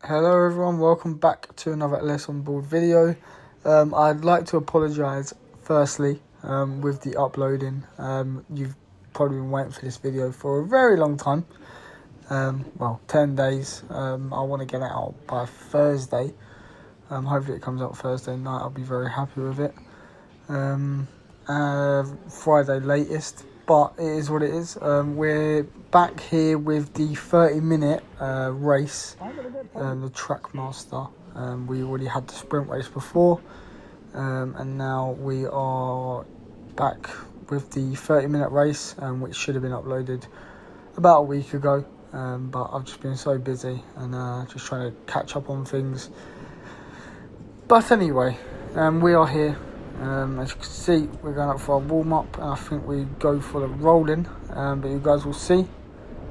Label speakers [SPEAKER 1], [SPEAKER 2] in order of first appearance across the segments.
[SPEAKER 1] Hello everyone, welcome back to another LS on board video. I'd like to apologise firstly with the uploading. You've probably been waiting for this video for a very long time. 10 days. I want to get it out by Thursday. Hopefully it comes out Thursday night. I'll be very happy with it. Friday latest, but it is what it is. We're back here with the 30-minute race, the Trackmaster. We already had the sprint race before, and now we are back with the 30-minute race, which should have been uploaded about a week ago, but I've just been so busy and just trying to catch up on things. But anyway, we are here. As you can see, we're going up for our warm-up, and I think we go for the rolling, but you guys will see,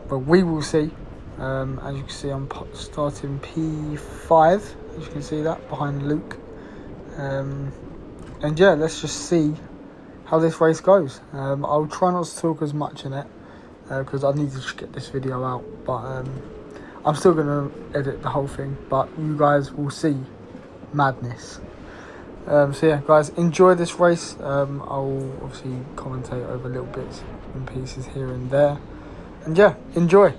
[SPEAKER 1] but we will see. As you can see, I'm starting P5, as you can see that, behind Luke. And yeah, let's just see how this race goes. I'll try not to talk as much in it, because I need to just get this video out, but I'm still going to edit the whole thing, but you guys will see madness. So yeah, guys, enjoy this race. I'll obviously commentate over little bits and pieces here and there, and yeah, enjoy.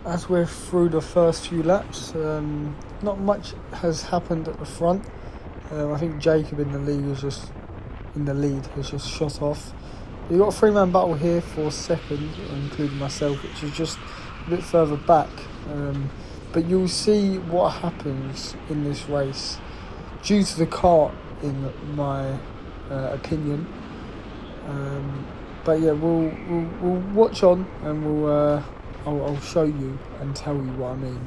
[SPEAKER 1] As we're through the first few laps, not much has happened at the front. I think Jacob in the lead has just shot off. We've got a three-man battle here for second, including myself, which is just a bit further back. But you'll see what happens in this race due to the kart, in my opinion. But yeah, we'll watch on, and I'll show you and tell you what I mean.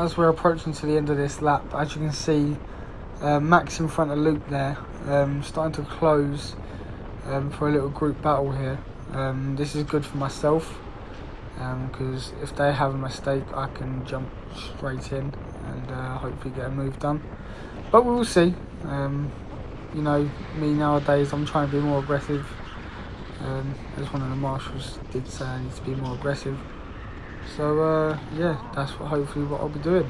[SPEAKER 1] as we're approaching to the end of this lap, as you can see, Max in front of Luke there, starting to close for a little group battle here. This is good for myself, because if they have a mistake, I can jump straight in and hopefully get a move done. But we will see. You know, me nowadays, I'm trying to be more aggressive. As one of the marshals did say, I need to be more aggressive. So yeah, that's hopefully what I'll be doing.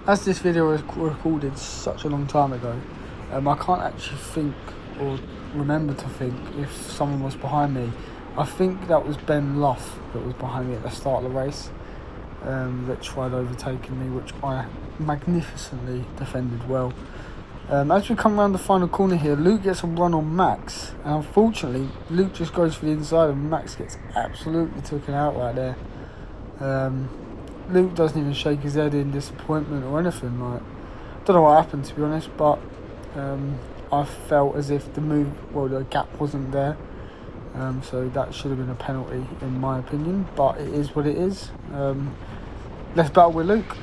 [SPEAKER 1] As this video was recorded such a long time ago, I can't actually think or remember to think if someone was behind me. I think that was Ben Luff that was behind me at the start of the race, that tried overtaking me, which I magnificently defended well. As we come around the final corner here, Luke gets a run on Max, and unfortunately Luke just goes for the inside and Max gets absolutely taken out right there. Luke doesn't even shake his head in disappointment or anything. Like, don't know what happened, to be honest, but I felt as if the gap wasn't there, so that should have been a penalty in my opinion, but it is what it is. Let's battle with Luke.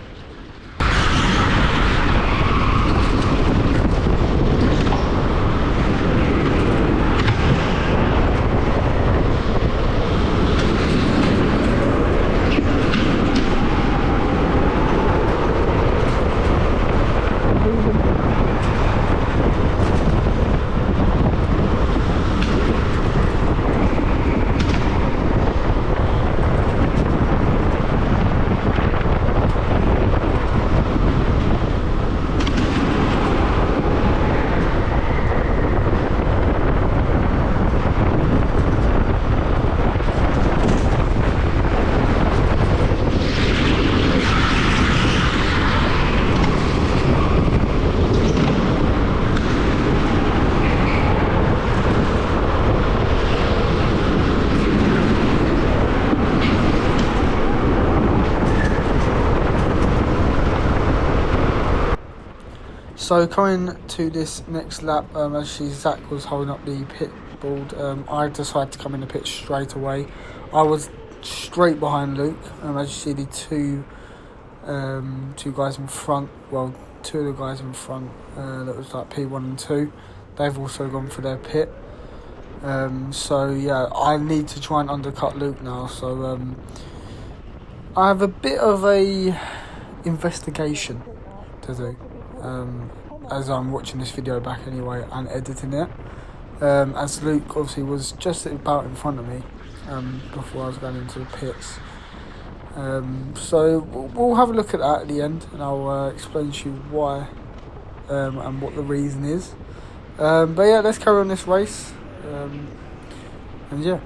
[SPEAKER 1] So coming to this next lap, actually Zach was holding up the pit board. I decided to come in the pit straight away. I was straight behind Luke. As you see, the two guys in front, well, two of the guys in front, that was like P1 and 2, they've also gone for their pit. So yeah, I need to try and undercut Luke now. So I have a bit of a investigation to do. As I'm watching this video back anyway and editing it, as Luke obviously was just about in front of me before I was going into the pits. So we'll have a look at that at the end, and I'll explain to you why and what the reason is. But yeah, let's carry on this race, and yeah.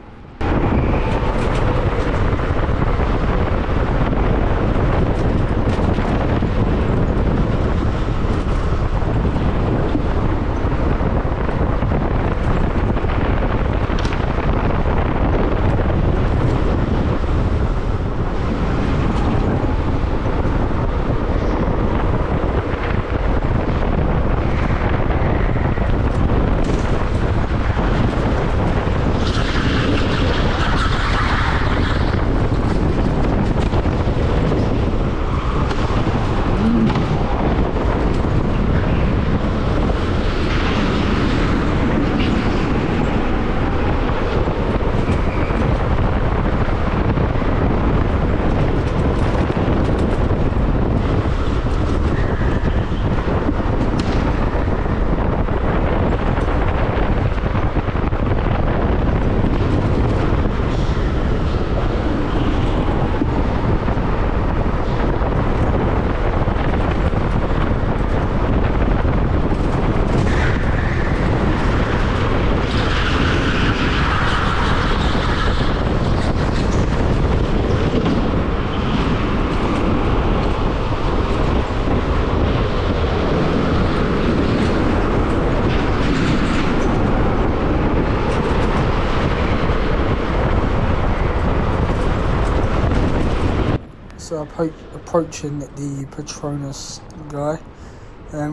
[SPEAKER 1] approaching the Patronus guy.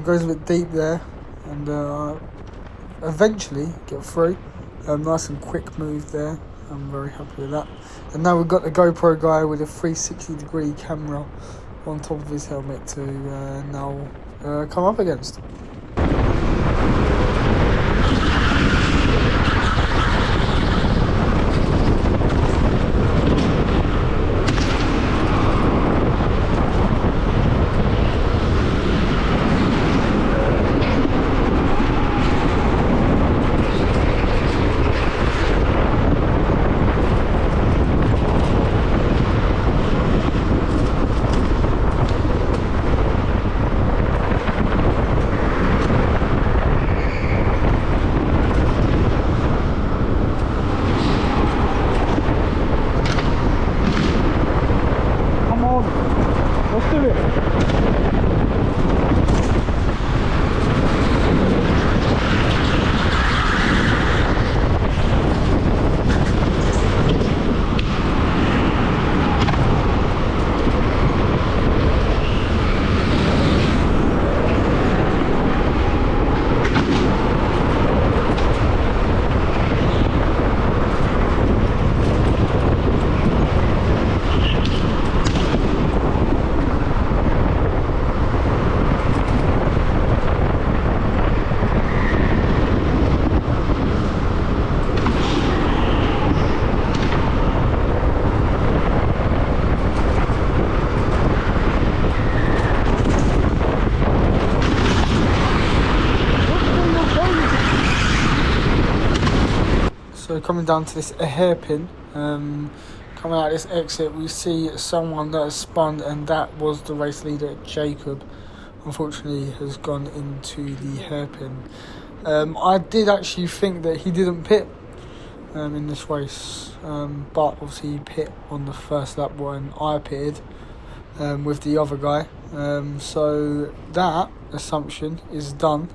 [SPEAKER 1] Goes a bit deep there, and eventually get through. Nice and quick move there. I'm very happy with that. And now we've got the GoPro guy with a 360-degree camera on top of his helmet to now come up against. So coming down to this hairpin, coming out of this exit, we see someone that has spun, and that was the race leader, Jacob. Unfortunately, has gone into the hairpin. I did actually think that he didn't pit in this race, but obviously he pit on the first lap when I pitted with the other guy. So that assumption is done.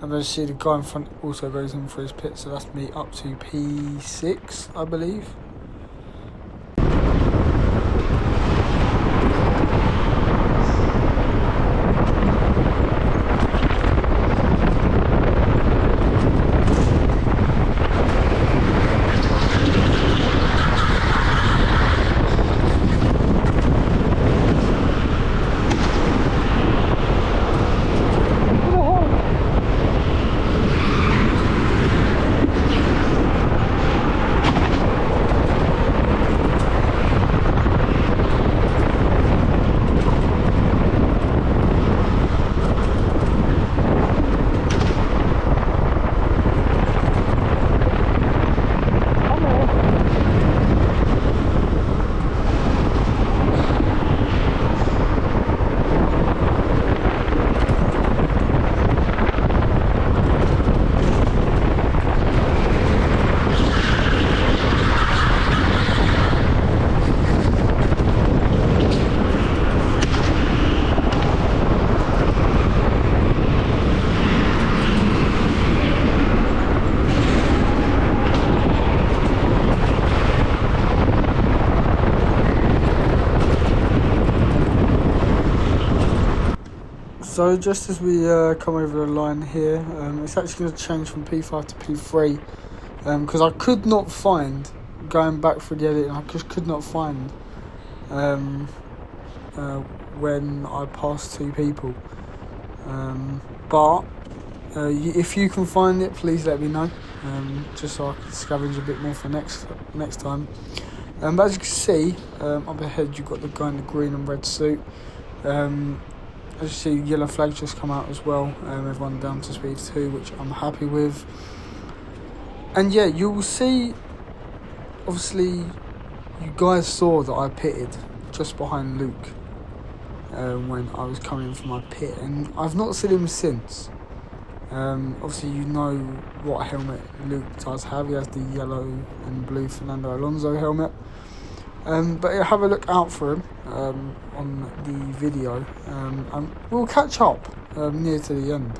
[SPEAKER 1] And then see the guy in front also goes in for his pit, so that's me up to P6, I believe. So just as we come over the line here, it's actually going to change from P5 to P3 because I could not find, going back through the edit, I just could not find when I passed two people. But if you can find it, please let me know, just so I can scavenge a bit more for next time. But as you can see, up ahead you've got the guy in the green and red suit. As you see, yellow flag just come out as well. Everyone down to speed 2, which I'm happy with. And yeah, you will see, obviously, you guys saw that I pitted just behind Luke when I was coming in for my pit, and I've not seen him since. Obviously, you know what helmet Luke does have. He has the yellow and blue Fernando Alonso helmet. But have a look out for him on the video, and we'll catch up near to the end.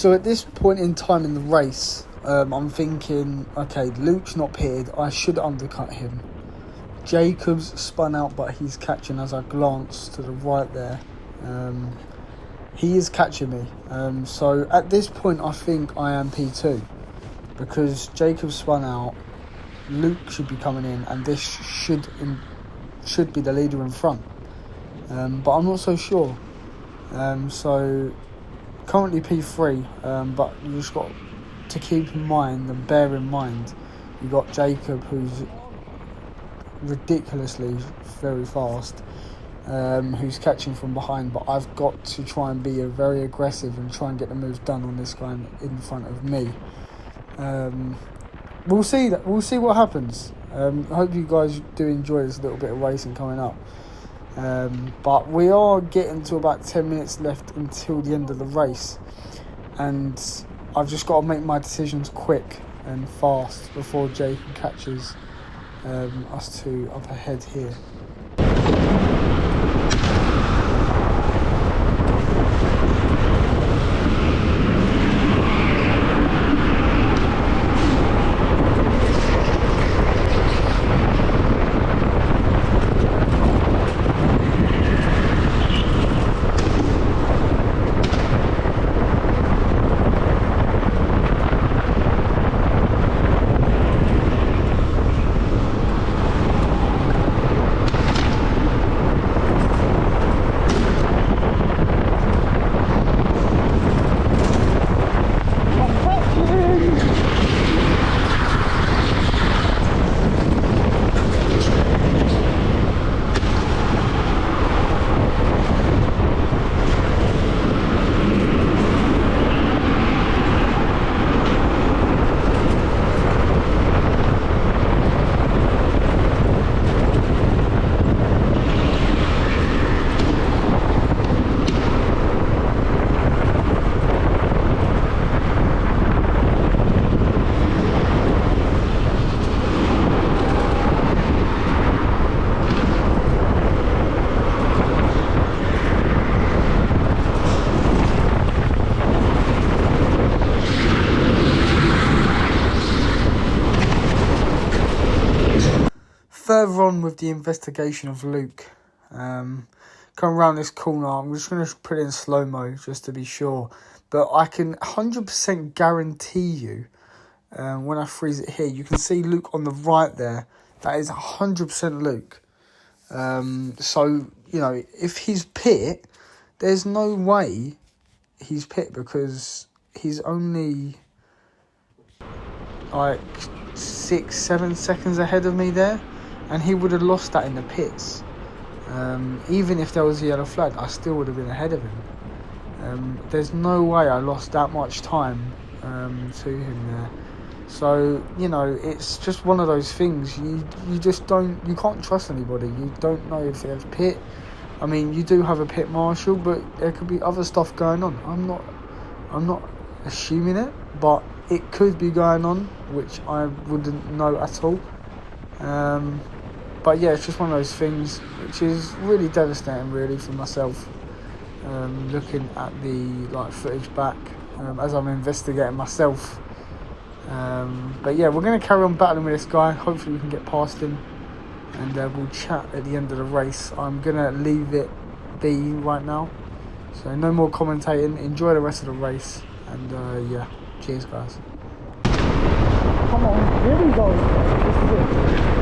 [SPEAKER 1] So at this point in time in the race, I'm thinking, okay, Luke's not pitted. I should undercut him. Jacob's spun out, but he's catching as I glance to the right there. He is catching me. So at this point, I think I am P2 because Jacob spun out. Luke should be coming in, and this should be the leader in front. But I'm not so sure. So currently P3, but you just got to keep in mind and bear in mind you got Jacob, who's ridiculously very fast, who's catching from behind, but I've got to try and be very aggressive and try and get the move done on this guy in front of me. We'll see what happens. I hope you guys do enjoy this little bit of racing coming up. But we are getting to about 10 minutes left until the end of the race, and I've just got to make my decisions quick and fast before Jacob catches us two up ahead here. Further on with the investigation of Luke, come around this corner. I'm just going to put it in slow-mo just to be sure. But I can 100% guarantee you, when I freeze it here, you can see Luke on the right there. That is 100% Luke. So, you know, if he's pit, there's no way he's pit because he's only like 6-7 seconds ahead of me there. And he would have lost that in the pits. Even if there was a yellow flag, I still would have been ahead of him. There's no way I lost that much time to him there. So, you know, it's just one of those things. You just don't, you can't trust anybody. You don't know if there's pit. I mean, you do have a pit marshal, but there could be other stuff going on. I'm not assuming it, but it could be going on, which I wouldn't know at all. But yeah, it's just one of those things which is really devastating, really, for myself. Looking at the footage back as I'm investigating myself. But yeah, we're going to carry on battling with this guy. Hopefully we can get past him, and we'll chat at the end of the race. I'm going to leave it be right now, so no more commentating. Enjoy the rest of the race, and yeah, cheers guys. Come on, here we go. This is it.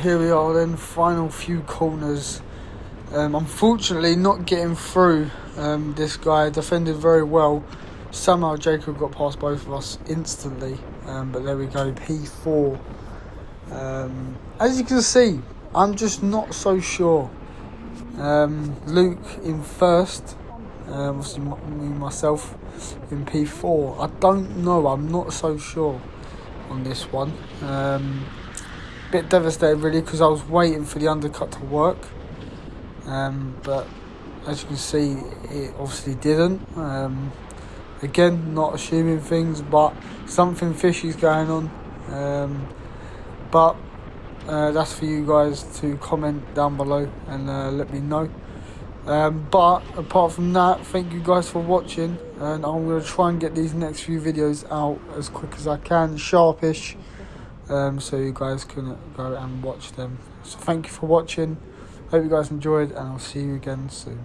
[SPEAKER 1] here we are then, final few corners. Unfortunately not getting through. This guy defended very well. Somehow Jacob got past both of us instantly. But there we go, P4. As you can see, I'm just not so sure. Luke in first. Obviously me myself in P4. I don't know, I'm not so sure on this one. Bit devastated really, because I was waiting for the undercut to work, but as you can see it obviously didn't. Again, not assuming things, but something fishy is going on. But that's for you guys to comment down below and let me know. But apart from that, thank you guys for watching, and I'm going to try and get these next few videos out as quick as I can, sharpish, so you guys can go and watch them. So thank you for watching, hope you guys enjoyed, and I'll see you again soon.